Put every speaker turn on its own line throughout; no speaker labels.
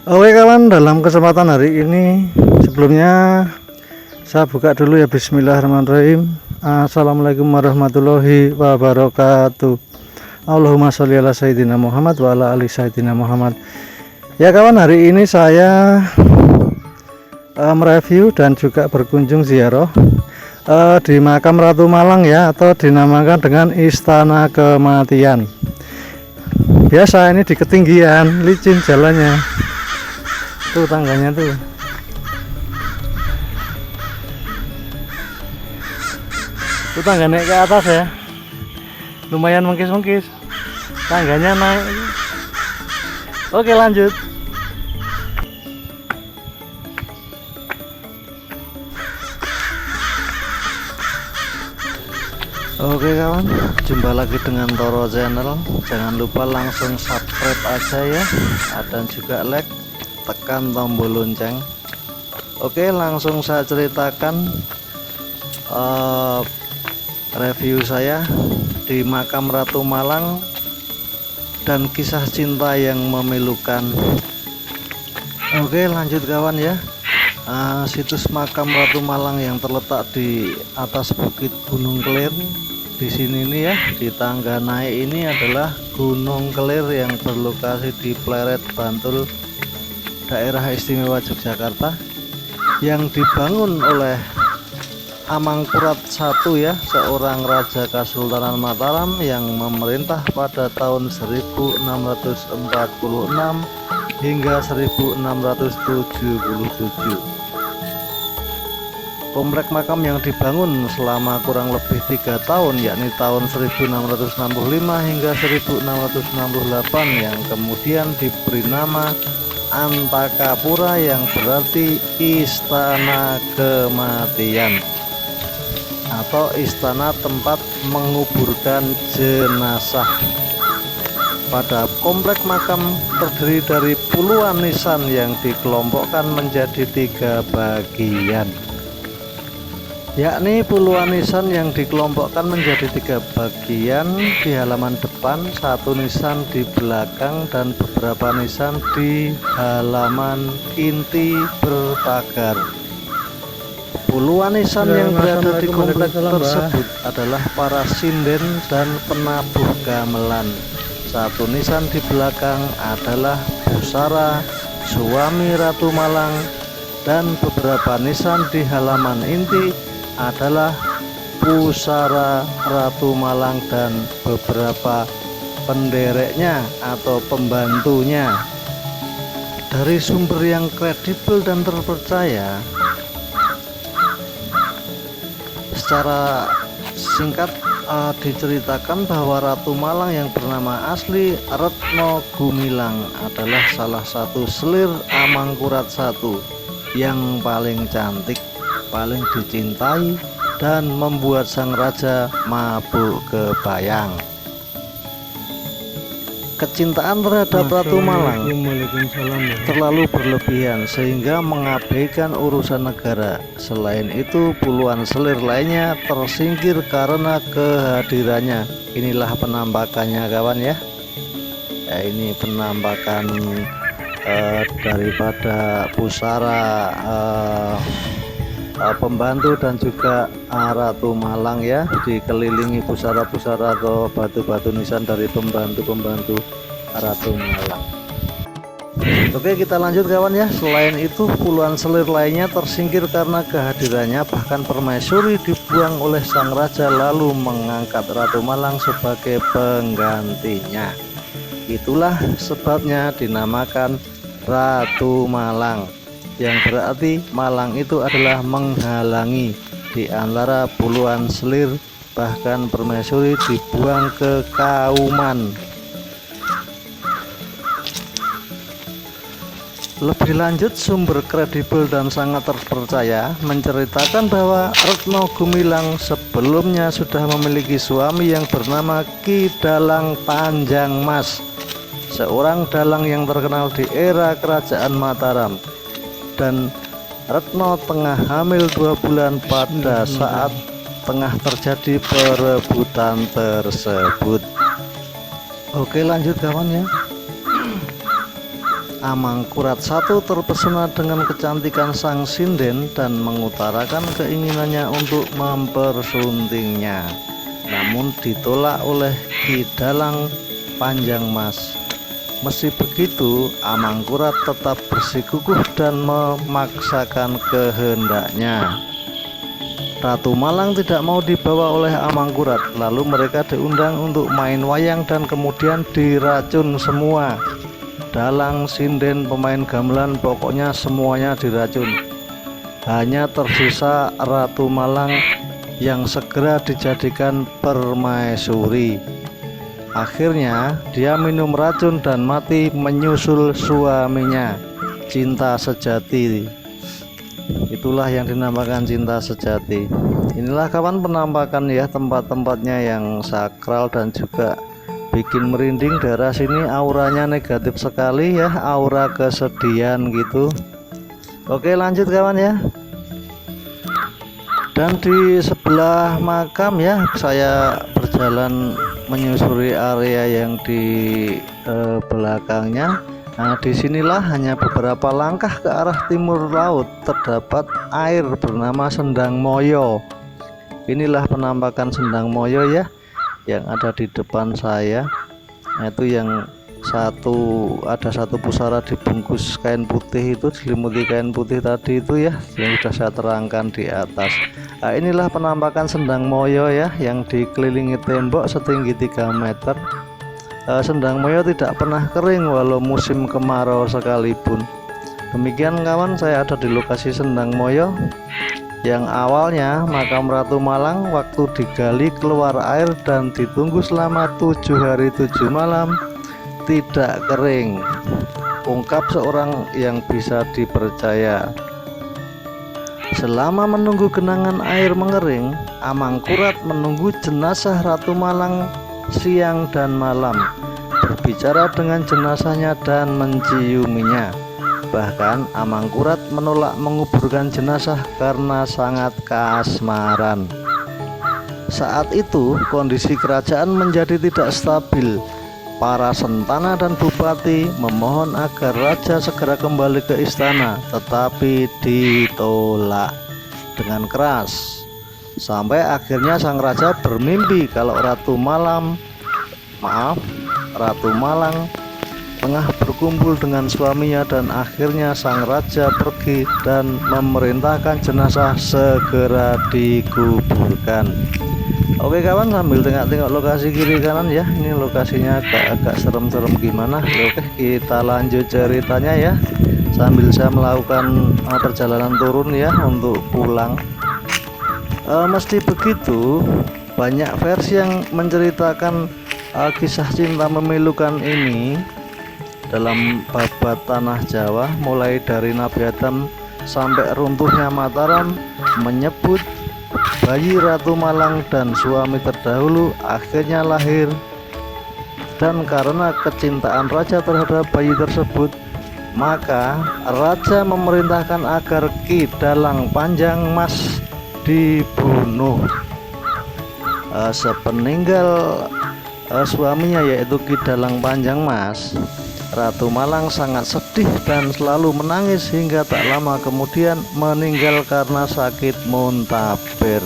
Oke kawan, dalam kesempatan hari ini sebelumnya saya buka dulu ya. Bismillahirrahmanirrahim. Assalamualaikum warahmatullahi wabarakatuh. Allahumma sholli ala sayyidina Muhammad wa ala ali sayyidina Muhammad. Ya kawan, hari ini saya mereview dan juga berkunjung ziarah di makam Ratu Malang ya, atau dinamakan dengan Istana Kematian. Biasa ini di ketinggian, licin jalannya. Tuh tangganya tuh. Tuh tangga naik ke atas ya. Lumayan mengkis-mengkis. Tangganya naik. Oke, lanjut. Oke kawan, jumpa lagi dengan Toro Channel. Jangan lupa langsung subscribe aja ya, dan juga like, tekan tombol lonceng. Oke, langsung saya ceritakan review saya di makam Ratu Malang dan kisah cinta yang memilukan. Oke, lanjut kawan ya. Situs makam Ratu Malang yang terletak di atas bukit Gunung Kelir. Di sini nih ya, di tangga naik ini adalah Gunung Kelir yang berlokasi di Pleret, Bantul, daerah istimewa Yogyakarta, yang dibangun oleh Amangkurat I ya, seorang raja Kesultanan Mataram yang memerintah pada tahun 1646 hingga 1677. Komplek makam yang dibangun selama kurang lebih 3 tahun, yakni tahun 1665 hingga 1668, yang kemudian diberi nama Antakapura yang berarti Istana Kematian atau istana tempat menguburkan jenazah. Pada komplek makam terdiri dari puluhan nisan yang dikelompokkan menjadi 3 bagian, yakni puluhan nisan yang dikelompokkan menjadi 3 bagian. Di halaman depan, 1 nisan di belakang, dan beberapa nisan di halaman inti berpagar. Puluhan nisan yang berada di komplek tersebut adalah para sinden dan penabuh gamelan. 1 nisan di belakang adalah pusara suami Ratu Malang, dan beberapa nisan di halaman inti adalah pusara Ratu Malang dan beberapa pendereknya atau pembantunya. Dari sumber yang kredibel dan terpercaya, secara singkat diceritakan bahwa Ratu Malang yang bernama asli Retno Gumilang adalah salah satu selir Amangkurat I yang paling cantik, paling dicintai, dan membuat sang raja mabuk kebayang. Kecintaan terhadap Ratu Malang terlalu berlebihan sehingga mengabaikan urusan negara. Selain itu, puluhan selir lainnya tersingkir karena kehadirannya. Inilah penampakannya kawan ya. Ini penampakan daripada pusara pembantu dan juga Ratu Malang ya, dikelilingi pusara-pusara atau batu-batu nisan dari pembantu-pembantu Ratu Malang. Oke, kita lanjut kawan ya. Selain itu, puluhan selir lainnya tersingkir karena kehadirannya. Bahkan permaisuri dibuang oleh sang raja lalu mengangkat Ratu Malang sebagai penggantinya. Itulah sebabnya dinamakan Ratu Malang, yang berarti Malang itu adalah menghalangi. Di antara puluhan selir, bahkan permaisuri dibuang ke Kauman. Lebih lanjut, sumber kredibel dan sangat terpercaya menceritakan bahwa Retno Gumilang sebelumnya sudah memiliki suami yang bernama Ki Dalang Tanjang Mas, seorang dalang yang terkenal di era kerajaan Mataram. Dan Retno tengah hamil 2 bulan pada saat tengah terjadi perebutan tersebut. Oke, lanjut kawan ya. Amangkurat I terpesona dengan kecantikan sang sinden dan mengutarakan keinginannya untuk mempersuntingnya, namun ditolak oleh Ki Dalang Panjangmas. Meski begitu, Amangkurat tetap bersikukuh dan memaksakan kehendaknya. Ratu Malang tidak mau dibawa oleh Amangkurat, lalu mereka diundang untuk main wayang dan kemudian diracun semua. Dalang, sinden, pemain gamelan, pokoknya semuanya diracun. Hanya tersisa Ratu Malang yang segera dijadikan permaisuri. Akhirnya dia minum racun dan mati menyusul suaminya. Cinta sejati. Itulah yang dinamakan cinta sejati. Inilah kawan penampakan ya tempat-tempatnya yang sakral dan juga bikin merinding. Daerah sini auranya negatif sekali ya, aura kesedihan gitu. Oke, lanjut kawan ya. Dan di sebelah makam ya, saya berjalan menyusuri area yang di belakangnya. Nah, disinilah hanya beberapa langkah ke arah timur laut terdapat air bernama Sendang Moyo. Inilah penampakan Sendang Moyo ya, yang ada di depan saya. Nah, itu yang ada satu pusara dibungkus kain putih, itu diselimuti kain putih tadi itu ya, yang sudah saya terangkan di atas. Nah, inilah penampakan Sendang Moyo ya, yang dikelilingi tembok setinggi 3 meter. Sendang Moyo tidak pernah kering walau musim kemarau sekalipun. Demikian kawan, saya ada di lokasi Sendang Moyo yang awalnya makam Ratu Malang waktu digali keluar air dan ditunggu selama 7 hari 7 malam tidak kering, ungkap seorang yang bisa dipercaya. Selama menunggu genangan air mengering, Amangkurat menunggu jenazah Ratu Malang siang dan malam, berbicara dengan jenazahnya dan menciuminya. Bahkan Amangkurat menolak menguburkan jenazah karena sangat kasmaran. Saat itu kondisi kerajaan menjadi tidak stabil. Para sentana dan bupati memohon agar raja segera kembali ke istana, tetapi ditolak dengan keras. Sampai akhirnya sang raja bermimpi kalau Ratu Malang tengah berkumpul dengan suaminya, dan akhirnya sang raja pergi dan memerintahkan jenazah segera dikuburkan. Oke kawan, sambil tengok-tengok lokasi kiri kanan ya, ini lokasinya agak serem-serem gimana. Oke, kita lanjut ceritanya ya, sambil saya melakukan perjalanan turun ya untuk pulang. Mesti begitu, banyak versi yang menceritakan kisah cinta memilukan ini dalam babat tanah Jawa, mulai dari Nabi Adam sampai runtuhnya Mataram, menyebut bayi Ratu Malang dan suami terdahulu akhirnya lahir, dan karena kecintaan raja terhadap bayi tersebut, maka raja memerintahkan agar Ki Dalang Panjangmas dibunuh. Sepeninggal suaminya yaitu Ki Dalang Panjangmas, Ratu Malang sangat sedih dan selalu menangis hingga tak lama kemudian meninggal karena sakit muntaber.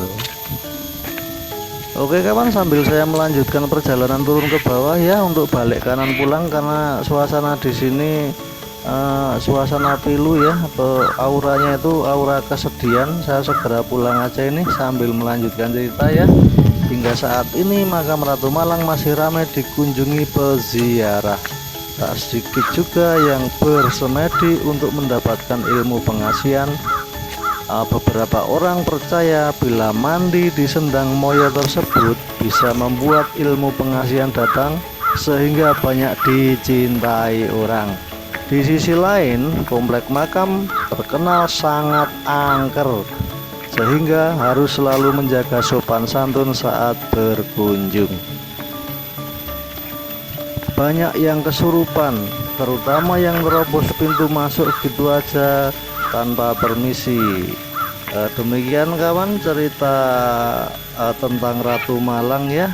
Oke kawan, sambil saya melanjutkan perjalanan turun ke bawah ya untuk balik kanan pulang, karena suasana di sini suasana pilu ya, atau auranya itu aura kesedihan. Saya segera pulang aja ini sambil melanjutkan cerita ya. Hingga saat ini makam Ratu Malang masih ramai dikunjungi peziarah. Tak sedikit juga yang bersemedi untuk mendapatkan ilmu pengasihan. Beberapa orang percaya bila mandi di Sendang Moyo tersebut bisa membuat ilmu pengasihan datang sehingga banyak dicintai orang. Di sisi lain, komplek makam terkenal sangat angker, sehingga harus selalu menjaga sopan santun saat berkunjung. Banyak yang kesurupan, terutama yang terobos pintu masuk gitu aja tanpa permisi. Demikian kawan cerita tentang Ratu Malang ya,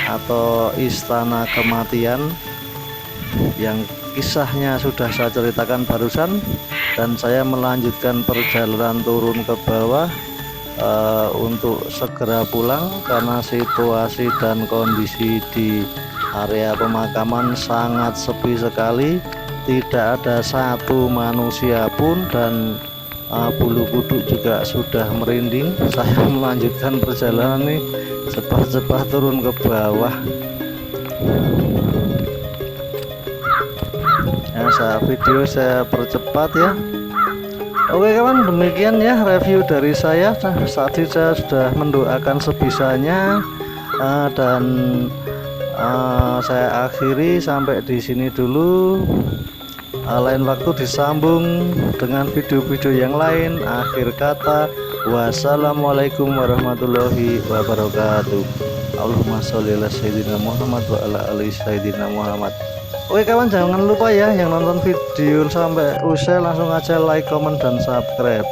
atau Istana Kematian, yang kisahnya sudah saya ceritakan barusan, dan saya melanjutkan perjalanan turun ke bawah untuk segera pulang karena situasi dan kondisi di area pemakaman sangat sepi sekali, tidak ada satu manusia pun, dan bulu kuduk juga sudah merinding. Saya melanjutkan perjalanan nih, cepat-cepat turun ke bawah. Video saya percepat ya. Oke kawan, demikian ya review dari saya. Tadi saya sudah mendoakan sebisanya, dan saya akhiri sampai di sini dulu. Lain waktu disambung dengan video-video yang lain. Akhir kata, wassalamualaikum warahmatullahi wabarakatuh. Allahumma sholli ala sayyidina Muhammad wa ala ali sayyidina Muhammad. Oke kawan, jangan lupa ya yang nonton video sampai usai langsung aja like, comment, dan subscribe.